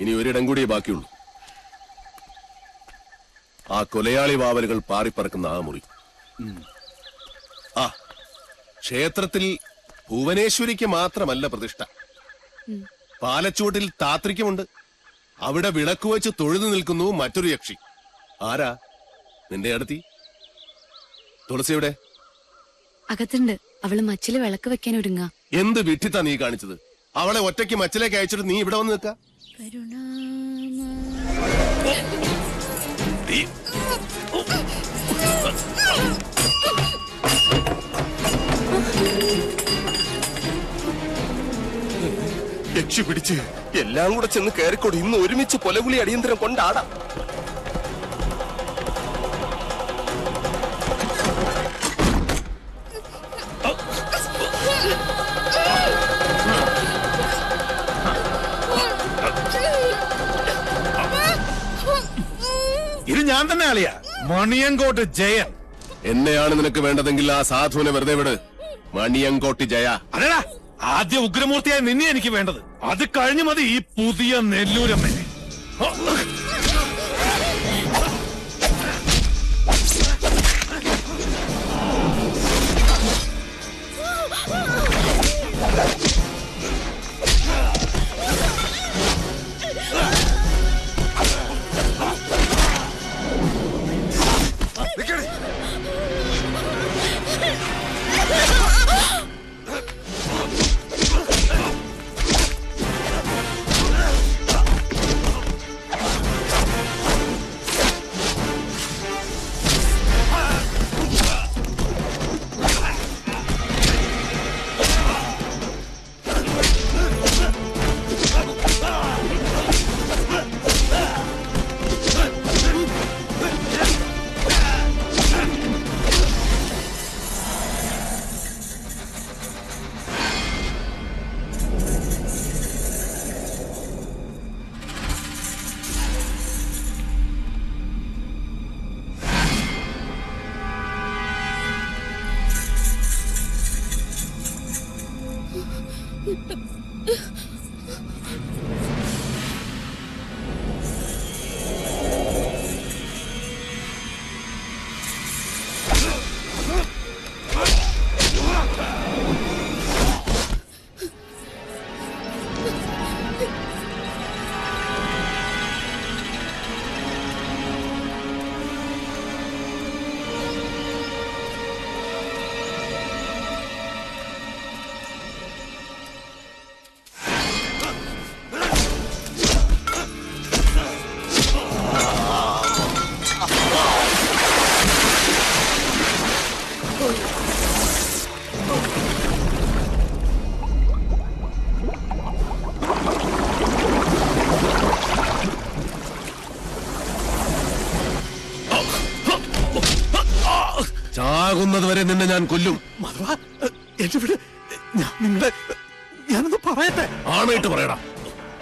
ഇനി ഒരിടം കൂടിയേ ബാക്കിയുള്ളൂ. ആ കൊലയാളി വാവലുകൾ പാറിപ്പറക്കുന്ന ആ മുറി. ആ ക്ഷേത്രത്തിൽ ഭുവനേശ്വരിക്ക് മാത്രമല്ല പ്രതിഷ്ഠ, പാലച്ചൂട്ടിൽ താത്രിക്കുമുണ്ട്. അവിടെ വിളക്ക് വെച്ച് തൊഴുതു നിൽക്കുന്നു മറ്റൊരു യക്ഷി. ആരാ? നിന്റെ അടുത്തി തുളസിയുടെ അകത്തുണ്ട്. അവള് മച്ചില് വിളക്ക് വെക്കാൻ ഒരുങ്ങ. എന്ത് വിട്ടിത്താ നീ കാണിച്ചത്? അവളെ ഒറ്റയ്ക്ക് മച്ചിലേക്ക് അയച്ചിട്ട് നീ ഇവിടെ വന്ന് നിൽക്ക. യക്ഷി പിടിച്ച് എല്ലാം കൂടെ ചെന്ന് കയറിക്കോടി. ഇന്ന് ഒരുമിച്ച് കൊലകുളി അടിയന്തരം കൊണ്ടാടാം. ഇത് ഞാൻ തന്നെ അളിയാ, മണിയങ്കോട്ട് ജയൻ. എന്നെയാണ് നിനക്ക് വേണ്ടതെങ്കിൽ ആ സാധുവിനെ വെറുതെ വിട്. മണിയങ്കോട്ട് ജയ. അതെടാ, ആദ്യ ഉഗ്രമൂർത്തിയായ നിന്നെ എനിക്ക് വേണ്ടത്. അത് കഴിഞ്ഞു മതി ഈ പുതിയ നെല്ലൂരമ്മ. ചാകുന്നതുവരെ നിന്നെ ഞാൻ കൊല്ലും. ഞാനൊന്ന് പറയട്ടെ. ആണായിട്ട് പറയടാ.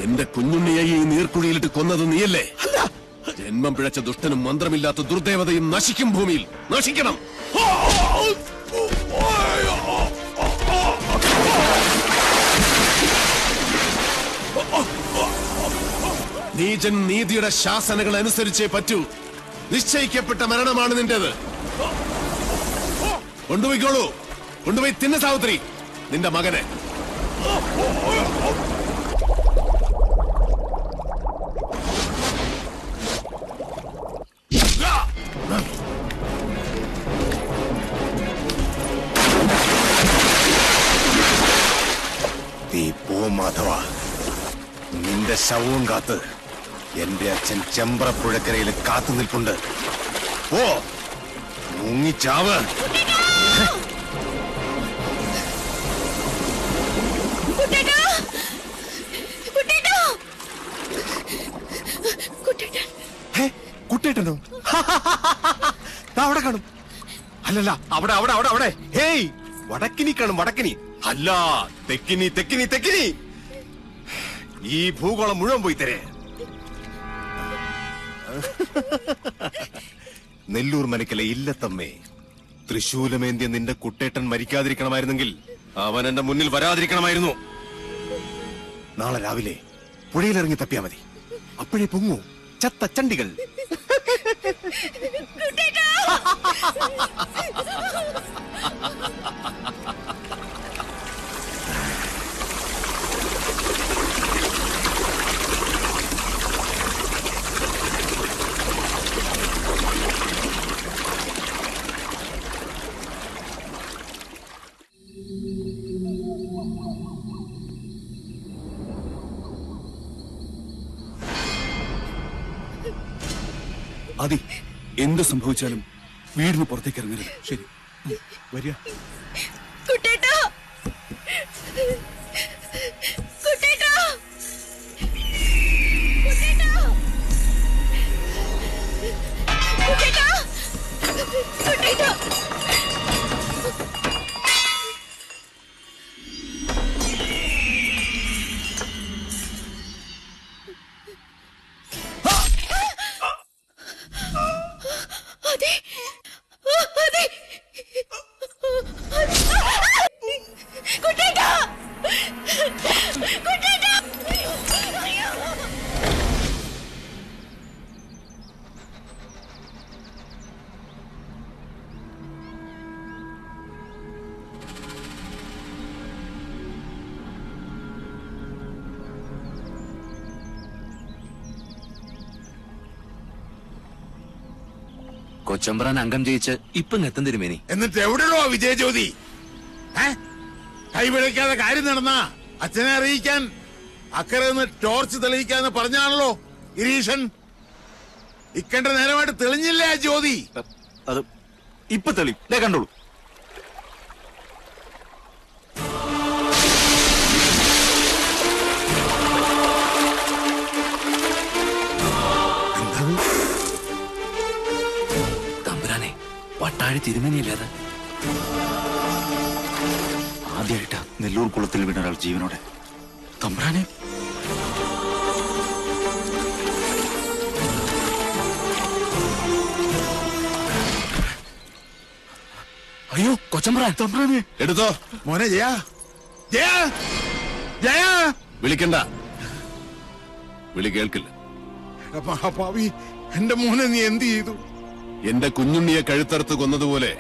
എന്റെ കുഞ്ഞുണ്ണിയെ ഈ നീർക്കുഴിയിലിട്ട് കൊന്നത് നീയല്ലേ? ജന്മം പിഴച്ച ദുഷ്ടനും മന്ത്രമില്ലാത്ത ദുർദേവതയും നശിക്കും. ഭൂമിയിൽ നശിക്കണം. നീചൻ നീതിയുടെ ശാസനകൾ അനുസരിച്ചേ പറ്റൂ. നിശ്ചയിക്കപ്പെട്ട മരണമാണ് നിന്റേത്. കൊണ്ടുപോയിക്കോളൂ. കൊണ്ടുപോയി തിന്ന സാവിത്രി നിന്റെ മകനെ. നീ പോ മാധവ. നിന്റെ ശവവും കാത്ത് എന്റെ അച്ഛൻ ചെമ്പ്രപ്പുഴക്കരയിൽ കാത്തു നിൽപ്പുണ്ട്. ഓ മുങ്ങിച്ചാവ്. കുട്ടേട്ടനോ? അവിടെ കാണും. അല്ലല്ല, അവിടെ അവിടെ അവിടെ അവിടെ. ഹേയ്, വടക്കിനി കാണും. വടക്കിനി അല്ല, തെക്കിനി തെക്കിനി തെക്കിനി. ഈ ഭൂഗോളം മുഴുവൻ പോയി തരേ. നെല്ലൂർ മനക്കലെ ഇല്ലത്തമ്മേ, തൃശൂലമേന്തിയ നിന്റെ കുട്ടേട്ടൻ മരിക്കാതിരിക്കണമായിരുന്നെങ്കിൽ അവൻ എന്റെ മുന്നിൽ വരാതിരിക്കണമായിരുന്നു. നാളെ രാവിലെ പുഴയിലിറങ്ങി തപ്പിയാ മതി. അപ്പോഴേ പൊങ്ങൂ ചത്ത ചണ്ടികൾ. അതി എന്ത് സംഭവിച്ചാലും വീടിന് പുറത്തേക്ക് ഇറങ്ങരുത്. ശരി, വരിക. കുട്ടേട്ടാ, കുട്ടേട്ടാ, കുട്ടേട്ടാ, കുട്ടേട്ടാ, കുട്ടേട്ടാ. കൊച്ചമ്പ്രാൻ അംഗം ജയിച്ച് ഇപ്പം എത്തും തിരുമേനി. എന്നിട്ട് എവിടെയോ വിജയജ്യോതി? കൈപിഴയ്ക്കാതെ കാര്യം നടന്നാ അച്ഛനെ അറിയിക്കാൻ അക്കരെ നിന്ന് ടോർച്ച് തെളിയിക്കാന്ന് പറഞ്ഞാണല്ലോ ഗിരീശൻ. ഇക്കണ്ട നേരമായിട്ട് തെളിഞ്ഞില്ലേ ആ ജ്യോതി? അത് ഇപ്പൊ തെളി കണ്ടോളൂ. തമ്പുരാനെ, പട്ടാഴി തിരുമേനിയല്ലേ? ആദ്യമായിട്ടാ നെല്ലൂർ കുളത്തിൽ വീണ ഒരാൾ ജീവനോടെ. തമ്പ്രാനെ, അയ്യോ കൊച്ചമ്പ്രാൻ, തമ്പ്രാനെ എടുത്തോ. മോനെ ജയ, ജയ, ജയ. വിളിക്കണ്ട, വിളി കേൾക്കില്ല. മഹാഭാവി, എന്റെ മോനെ നീ എന്ത് ചെയ്തു? എന്റെ കുഞ്ഞുണ്ണിയെ കഴുത്തറുത്ത് കൊന്നതുപോലെ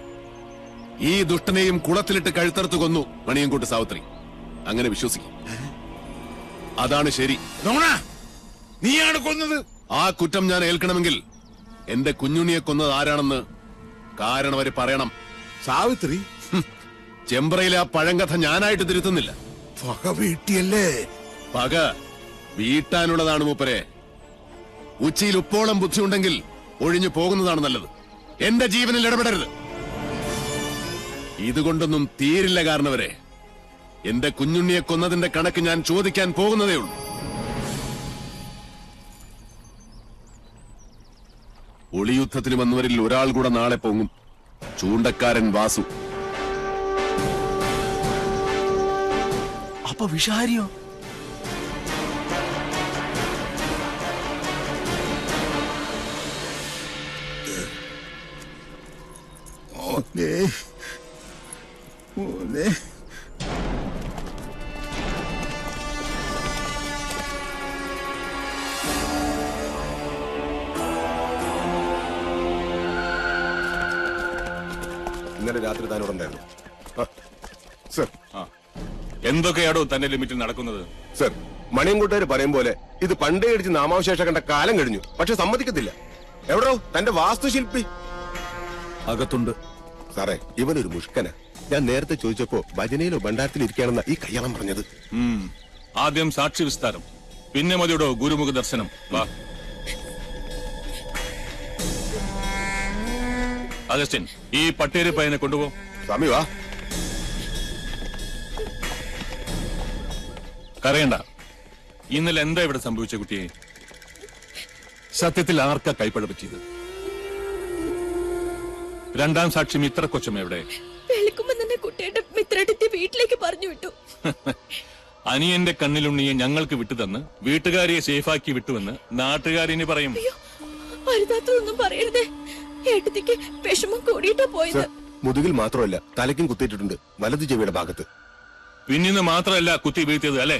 ഈ ദുഷ്ടനെയും കുളത്തിലിട്ട് കഴുത്തറുത്ത് കൊന്നു മണിയൻകൂട്ട് സാവിത്രി. അങ്ങനെ വിശ്വസിക്കും. അതാണ് ശരി. നോണ, നീയാണ് കൊന്നത്. ആ കുറ്റം ഞാൻ ഏൽക്കണമെങ്കിൽ എന്റെ കുഞ്ഞുണ്ണിയെ കൊന്നത് ആരാണെന്ന് കാരണം അവര് പറയണം. സാവിത്രി ചെമ്പ്രയിലെ ആ പഴങ്കഥ ഞാനായിട്ട് തിരുത്തുന്നില്ല. പക വീട്ടിയല്ലേ? പക വീട്ടാനുള്ളതാണ് മൂപ്പരെ. ഉച്ചയിൽ ഉപ്പോളം ബുദ്ധിയുണ്ടെങ്കിൽ ഒഴിഞ്ഞു പോകുന്നതാണ് നല്ലത്. എന്റെ ജീവനിൽ ഇടപെടരുത്. ഇതുകൊണ്ടൊന്നും തീരില്ല കാരണവരെ. എന്റെ കുഞ്ഞുണ്ണിയെ കൊന്നതിന്റെ കണക്ക് ഞാൻ ചോദിക്കാൻ പോകുന്നതേ ഉള്ളൂ. ഒളിയുദ്ധത്തിന് വന്നവരിൽ ഒരാൾ കൂടെ നാളെ പൊങ്ങും. ചൂണ്ടക്കാരൻ വാസു. അപ്പൊ വിഷാരിയോ? മോനെ, മോനെ. ഇന്നലെ രാത്രി താനോടുണ്ടായിരുന്നു. സർ, എന്തൊക്കെയാടോ തന്റെ ലിമിറ്റിൽ നടക്കുന്നത്? സർ, മണിയൻകൂട്ടുകാർ പറയും പോലെ ഇത് പണ്ടേ അടിച്ച് നാമാവശേഷം കണ്ട കാലം കഴിഞ്ഞു. പക്ഷെ സമ്മതിക്കത്തില്ല. എവിടോ തന്റെ വാസ്തുശില്പി? അകത്തുണ്ട്. സാറേ, ഇവനൊരു മുഷ്കന. ഞാൻ നേരത്തെ ചോദിച്ചപ്പോ ഭജനയിലോ ഭണ്ഡാരത്തിൽ ഇരിക്കുകയാണെന്ന ഈ കയ്യാളം പറഞ്ഞത്. ആദ്യം സാക്ഷി വിസ്താരം, പിന്നെ മതിയോടോ ഗുരുമുഖ ദർശനം. വാ അഗസ്റ്റിൻ, ഈ പട്ടേരി പയ്യനെ കൊണ്ടുപോ. സ്വാമി വാ. കരയണ്ട. ഇന്നലെ എന്താ ഇവിടെ സംഭവിച്ച കുട്ടിയെ? സത്യത്തിൽ ആർക്കാ കൈപ്പട പറ്റിയത്? രണ്ടാം സാക്ഷി മിത്ര കൊച്ചമ്മ എവിടെ? വെളുക്കുമ്പോ തന്നെ കുട്ടിയുടെ മിത്രടുത്തി വീട്ടിലേക്ക് പറഞ്ഞു വിട്ടു. അനിയന്റെ കണ്ണിലുണ്ണിയെ ഞങ്ങൾക്ക് വിട്ടുതന്ന് വീട്ടുകാരിയെ സേഫാക്കി വിട്ടുവെന്ന് നാട്ടുകാരിനി പറയും. അരുതാത്തൊന്നും പറയരുതേ. ഏട്ടത്തിക്ക് വിഷമം കൂടിയിട്ടാ പോയത്. മുതുകിൽ മാത്രമല്ല, തലയ്ക്കും കുത്തിയിട്ടിട്ടുണ്ട്, വലതു ചെവിയുടെ ഭാഗത്ത്. പിന്നിന്ന് മാത്രമല്ല കുത്തി വീഴ്ത്തിയത് അല്ലേ?